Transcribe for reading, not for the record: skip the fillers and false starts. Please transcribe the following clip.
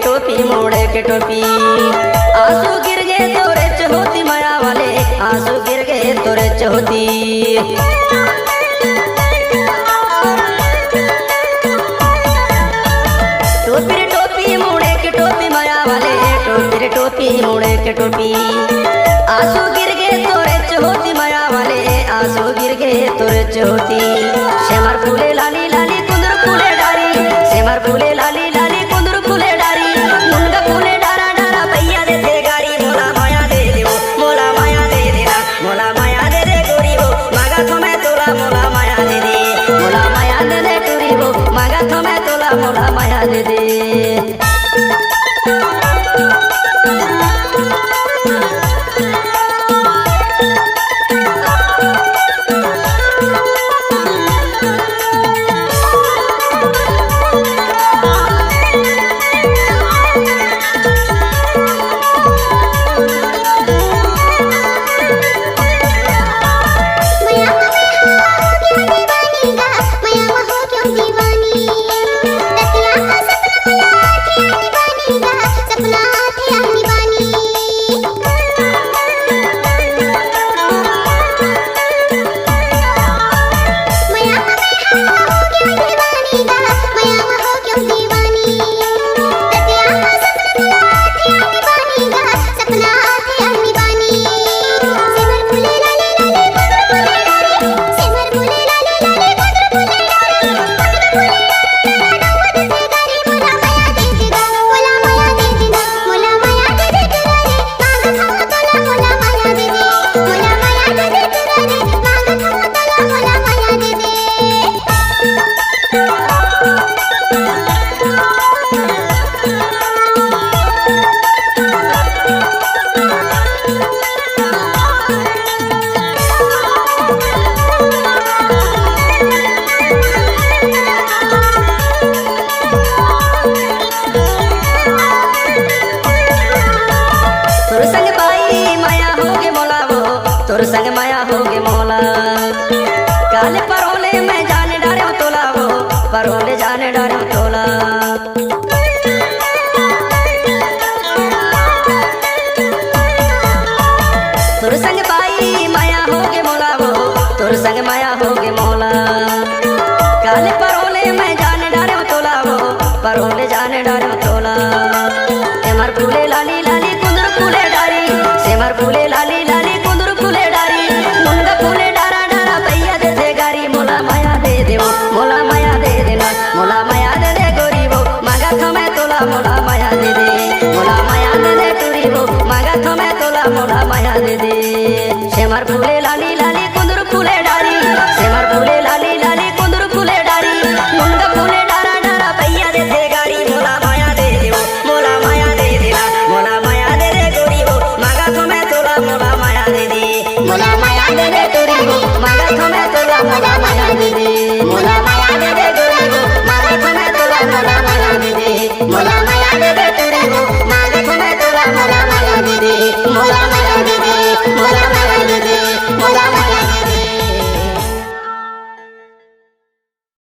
टोपी मोड़े के टोपी आंसू गिर गए तोरे चहोती माया वाले आंसू गिर गए तोरे चहोती टोपी मोड़े के टोपी माया वाले टोपी मोड़े के टोपी आंसू गिर गए तोरे चहोती माया वाले आंसू गिर गए तोरे चहोती सेमर फूले लाली लाली कुंदर फूले डारी सेमर फूले लाली लाली कुंदर फूले डारी मुनगा फूले डारा डारा भैया दे दे गाड़ी मोला माया दे दे मोला माया दे देना मोला माया दे दे गोरी वो मांगा तो मैं तोला मोला माया दे दे मोला माया दे दे टूरी वो मांगा तो मैं तोला मोला माया दे दे तोर संग माया होगे मौला काले परोले मैं जाने डारे तोला वो परोले जाने डारे तोला तोर संग पाई माया होगे मौला वो तोर संग माया होगे मौला काले परोले मैं जाने डारे तोला वो परोले जाने डारे तोला सेमर फूले लाली लाली कुंदर फूले डारी सेमर फूले लाली लाली कुंदर फूले डारी मुनगा फूले डारा डारा भैया दे दे गारी मोला माया दे दे वो मोला माया दे देना मोला माया दे दे गोरी वो मांगा तो मैं तोला मोला माया दे दे मोला माया दे दे टूरी वो मांगा तो मैं तोला मोला माया दे दे सेमर फूले लाली लाली कुंदर फूले डारी सेमर फूले लाली लाली कुंदर फूले डारी मुनगा फूले डारा डारा भैया दे दे गारी मोला माया दे दे वो मोला माया दे देना मोला माया दे दे गोरी वो मांगा तो मैं तोला मोला माया दे दे मोला माया दे दे टूरी वो मांगा तो मैं तोला मोला माया दे दे मोला माया दे दे गोरी वो मांगा तो मैं तोला मोला माया दे दे मोला माया दे दे टूरी वो मांगा तो मैं तोला मोला माया दे दे मोला